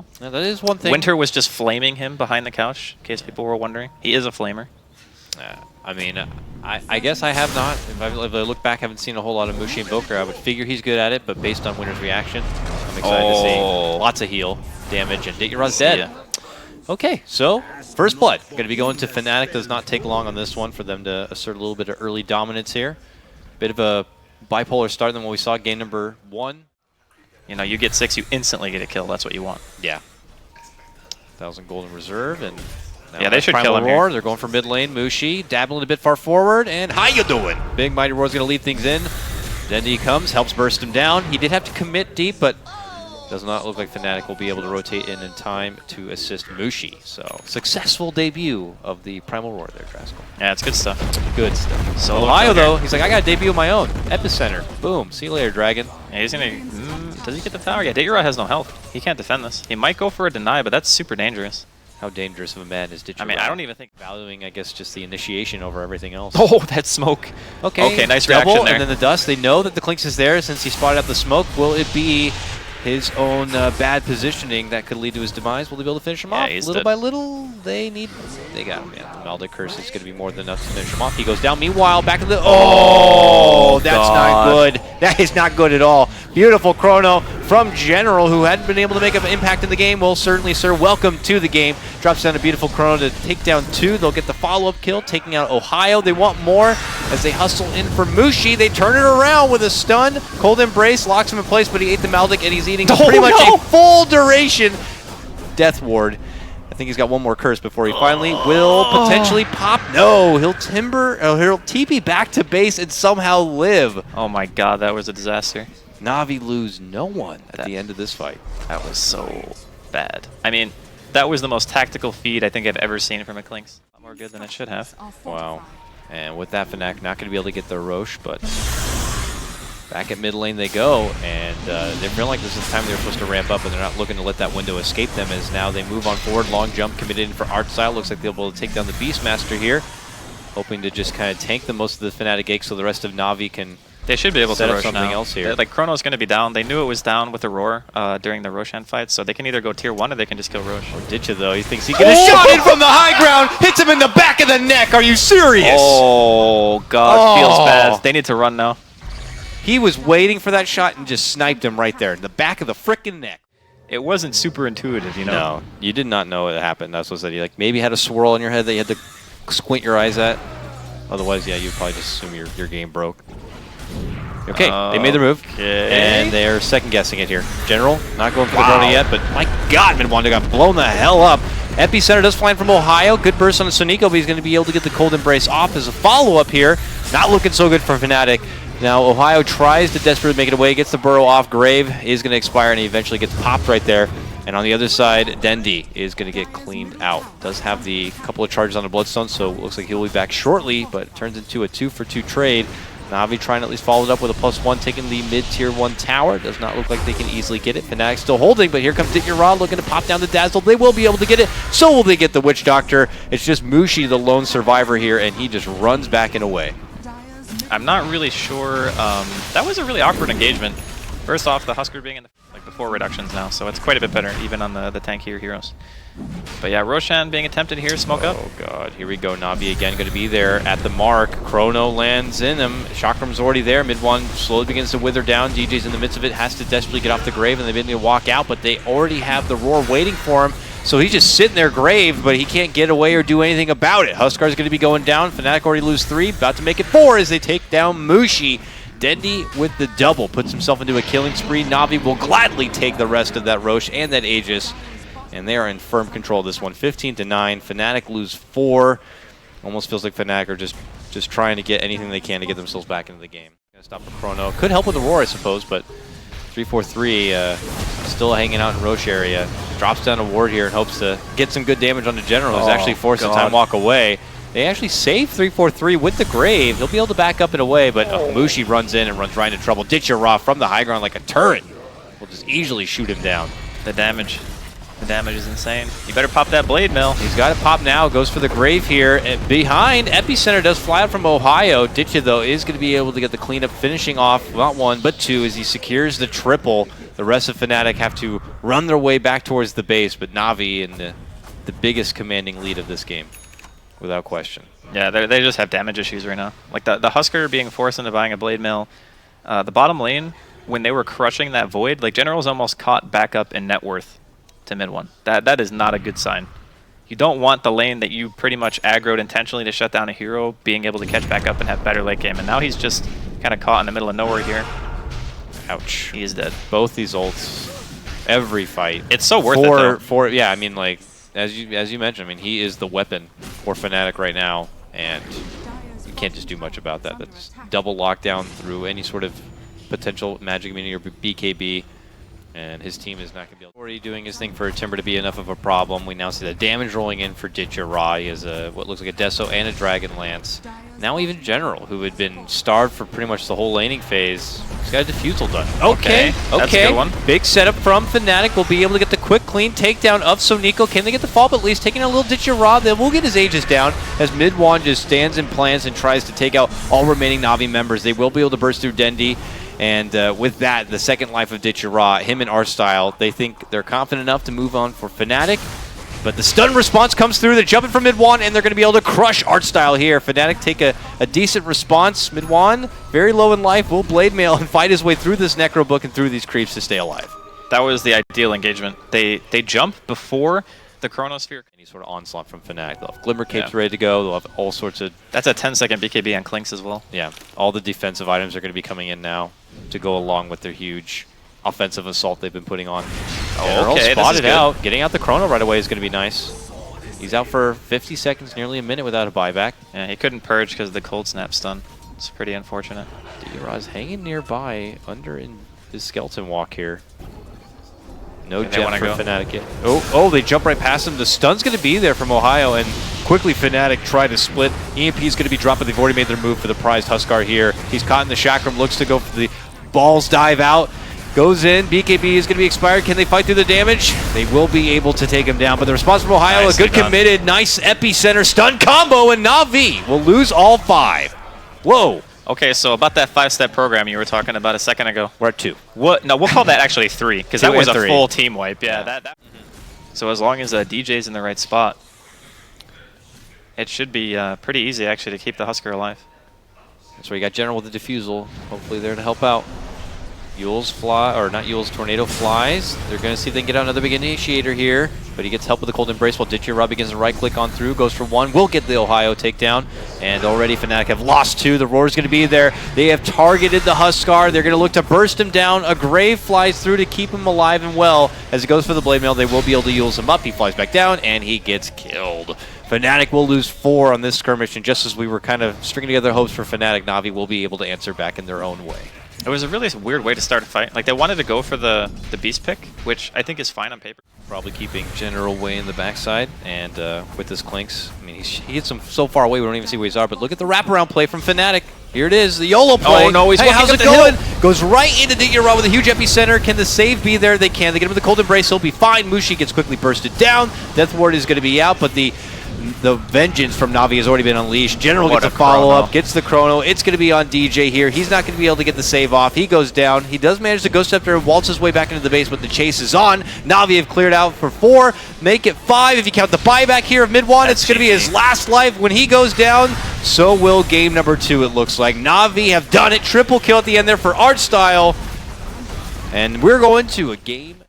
well. Yeah, that is one thing. Winter was just flaming him behind the couch, in case people were wondering. He is a flamer. I mean, I guess I have not. If I look back, I haven't seen a whole lot of Mushi and Boker. I would figure he's good at it, but based on Winter's reaction, I'm excited to see lots of heal damage, and Dityarod's dead. Yeah. Okay, so first blood. Going to be going to Fnatic. Does not take long on this one for them to assert a little bit of early dominance here. Bit of a bipolar start than what we saw game number 1. You know, you get 6, you instantly get a kill. That's what you want. Yeah. 1,000 gold in reserve, and yeah, they should kill him Roar. here. They're going for mid lane. Mushi dabbling a bit far forward, and how you doing? Big Mighty Roar's going to lead things in. Dendi comes, helps burst him down. He did have to commit deep, but does not look like Fnatic will be able to rotate in time to assist Mushi. So, successful debut of the Primal Roar there, Draskell. Yeah, it's good stuff. Good stuff. So Ohio, though, he's like, I got a debut of my own. Epicenter. Boom. See you later, Dragon. Yeah, he's going to... does he get the tower? Yeah, Dityrod has no health. He can't defend this. He might go for a deny, but that's super dangerous. How dangerous of a man is Dityrod? I mean, I don't even think... Valuing, I guess, just the initiation over everything else. Oh, that smoke. Okay, nice reaction there. And then the dust. They know that the Clinks is there since he spotted out the smoke. Will it be his own bad positioning that could lead to his demise? Will they be able to finish him off? Little by little, they got him. Yeah, the Maldic Curse is going to be more than enough to finish him off. He goes down. Meanwhile, back to the... Oh, that's not good. That is not good at all. Beautiful chrono from General, who hadn't been able to make an impact in the game. Well, certainly, sir, welcome to the game. Drops down a beautiful chrono to take down 2. They'll get the follow-up kill, taking out Ohio. They want more as they hustle in for Mushi. They turn it around with a stun. Cold Embrace locks him in place, but he ate the Maldic, and he's eating pretty much a full duration Death Ward. I think he's got one more curse before he finally will potentially pop. No, he'll TP back to base and somehow live. Oh my god, that was a disaster. Na'Vi lose no one at the end of this fight. That was so bad. I mean, that was the most tactical feed I think I've ever seen from a Clinks. A lot more good than it should have. Wow. And with that, Fnatic not going to be able to get their Roche, but back at mid lane they go, and they feel like this is the time they're supposed to ramp up, and they're not looking to let that window escape them, as now they move on forward. Long jump committed in for Artstyle. Looks like they'll be able to take down the Beastmaster here, hoping to just kind of tank the most of the Fnatic Egg so the rest of Na'Vi can... They should be able to Rosh something now. else here. Like, Chrono's going to be down. They knew it was down with the Roar during the Roshan fight, so they can either go tier 1 or they can just kill Rosh. Or Ditcha, though. He thinks he can shot in from the high ground, hits him in the back of the neck. Are you serious? Oh, God. Feels bad. They need to run now. He was waiting for that shot and just sniped him right there in the back of the frickin' neck. It wasn't super intuitive, you know? No, you did not know it happened. That's what I said. You like maybe had a swirl in your head that you had to squint your eyes at. Otherwise, yeah, you'd probably just assume your game broke. Okay, they made the move, and they're second-guessing it here. General, not going for the Dota yet, but my God, Minwanda got blown the hell up. Epicenter does fly in from Ohio. Good burst on the Sonico, but he's going to be able to get the Cold Embrace off as a follow-up here. Not looking so good for Fnatic. Now, Ohio tries to desperately make it away, gets the burrow off. Grave is going to expire, and he eventually gets popped right there. And on the other side, Dendi is going to get cleaned out. Does have the couple of charges on the Bloodstone, so it looks like he'll be back shortly, but it turns into a 2-for-2 trade. Na'Vi trying to at least follow it up with a +1, taking the mid-tier 1 tower. Does not look like they can easily get it. Fnatic still holding, but here comes Dityarod's looking to pop down the Dazzle. They will be able to get it. So will they get the Witch Doctor. It's just Mushi, the lone survivor here, and he just runs back and away. I'm not really sure. That was a really awkward engagement. First off, the Husker being in the before reductions now, so it's quite a bit better, even on the tankier heroes. But yeah, Roshan being attempted here, smoke up. Oh God, here we go. Na'Vi again going to be there at the mark. Chrono lands in him. Chakram's already there. Mid one slowly begins to wither down. DJ's in the midst of it, has to desperately get off the Grave, and they've been able to walk out, but they already have the Roar waiting for him. So he's just sitting there, Grave, but he can't get away or do anything about it. Huskar's going to be going down. Fnatic already lose 3, about to make it 4 as they take down Mushi. Dendi with the double puts himself into a killing spree. Na'Vi will gladly take the rest of that Roche and that Aegis, and they are in firm control of this one. 15-9. Fnatic lose 4. Almost feels like Fnatic are just trying to get anything they can to get themselves back into the game. Gonna stop the Chrono. Could help with the Roar, I suppose, but 3-4-3 still hanging out in Roche area. Drops down a ward here and hopes to get some good damage on the General, who's actually forced to time walk away. They actually save 3-4-3 with the Grave. He'll be able to back up and away, but Mushi runs in and runs right into trouble. Dityarod's from the high ground like a turret. Will just easily shoot him down. The damage. The damage is insane. You better pop that blade mill. He's got it pop now. Goes for the grave here. And behind, Epicenter does fly out from Ohio. Ditcha, though, is going to be able to get the cleanup, finishing off not one, but two as he secures the triple. The rest of Fnatic have to run their way back towards the base, but Na'Vi in the biggest commanding lead of this game, without question. Yeah, they just have damage issues right now. Like the Husker being forced into buying a blade mill. The bottom lane, when they were crushing that void, like General's almost caught back up in net worth to mid one. That is not a good sign. You don't want the lane that you pretty much aggroed intentionally to shut down a hero being able to catch back up and have better late game. And now he's just kind of caught in the middle of nowhere here. Ouch. He is dead. Both these ults, every fight. It's so worth it though. Yeah, I mean, like, as you mentioned, I mean, he is the weapon for Fnatic right now, and you can't just do much about that. That's double lockdown through any sort of potential magic immunity or BKB. And his team is not going to be able to. Already doing his thing for Timber to be enough of a problem. We now see the damage rolling in for Ditcha Ra. He has what looks like a Deso and a Dragon Lance. Now even General, who had been starved for pretty much the whole laning phase, he's got a Diffusal done. Okay. That's a good one. Big setup from Fnatic. Will be able to get the quick, clean takedown of Sonico. Can they get the fall? But at least taking a little Ditcha Ra. They will get his Aegis down as Midwan just stands and plans and tries to take out all remaining Na'Vi members. They will be able to burst through Dendi. And with that, the second life of Ditcha Ra, him and R-Style, they think they're confident enough to move on for Fnatic. But the stun response comes through. They're jumping from Mid-1, and they're going to be able to crush R-Style here. Fnatic take a decent response. Mid-1, very low in life, will Blade Mail and fight his way through this Necro Book and through these creeps to stay alive. That was the ideal engagement. They jump before the Chronosphere. Any sort of onslaught from Fnatic. They'll have Glimmer Capes ready to go. They'll have all sorts of... That's a 10-second BKB on Clinks as well. Yeah, all the defensive items are going to be coming in now to go along with their huge offensive assault they've been putting on. Oh, okay, spotted out. Getting out the Chrono right away is going to be nice. He's out for 50 seconds, nearly a minute without a buyback. Yeah, he couldn't purge because of the cold snap stun. It's pretty unfortunate. D-Ra's hanging nearby under in his skeleton walk here. No jet for Fnatic yet. Oh, they jump right past him. The stun's going to be there from Ohio, and quickly Fnatic try to split. EMP is going to be dropped, but they've already made their move for the prized Huskar here. He's caught in the chakram, looks to go for the balls dive out. Goes in, BKB is going to be expired. Can they fight through the damage? They will be able to take him down, but the response from Ohio, a good committed, nice epicenter stun combo, and Na'Vi will lose all 5. Whoa. Okay, so about that 5-step program you were talking about a second ago. We're at 2. What? No, we'll call that actually 3, because that was a full team wipe. Yeah. So as long as DJ's in the right spot, it should be pretty easy actually to keep the Husker alive. That's where you got General with the Diffusal, hopefully there to help out. Yule's fly, or not Yule's, Tornado flies. They're going to see if they can get out another big initiator here, but he gets help with the Cold Embrace while Ditcha Ra begins to right-click on through, goes for 1, will get the Ohio takedown, and already Fnatic have lost 2. The Roar's going to be there. They have targeted the Huskar. They're going to look to burst him down. A Grave flies through to keep him alive and well. As he goes for the Blade Mail, they will be able to use him up. He flies back down, and he gets killed. Fnatic will lose 4 on this skirmish, and just as we were kind of stringing together hopes for Fnatic, Na'Vi will be able to answer back in their own way. It was a really weird way to start a fight. Like, they wanted to go for the Beast pick, which I think is fine on paper. Probably keeping General way in the backside, and with his Clinks, I mean, he hits him so far away we don't even see where he's are, but look at the wraparound play from Fnatic. Here it is, the YOLO play. Oh no, he's how's it going? Goes right into Ditcha Ra with a huge epicenter. Can the save be there? They can. They get him with the Cold Embrace, he'll be fine. Mushi gets quickly bursted down. Death Ward is going to be out, but the vengeance from Na'Vi has already been unleashed. General gets a follow-up, gets the Chrono. It's going to be on DJ here. He's not going to be able to get the save off. He goes down. He does manage to Ghost Scepter and waltz his way back into the base, but the chase is on. Na'Vi have cleared out for 4. Make it 5 if you count the buyback here of Mid-1. It's going to be his last life. When he goes down, so will game number 2, it looks like. Na'Vi have done it. Triple kill at the end there for R-Style. And we're going to a game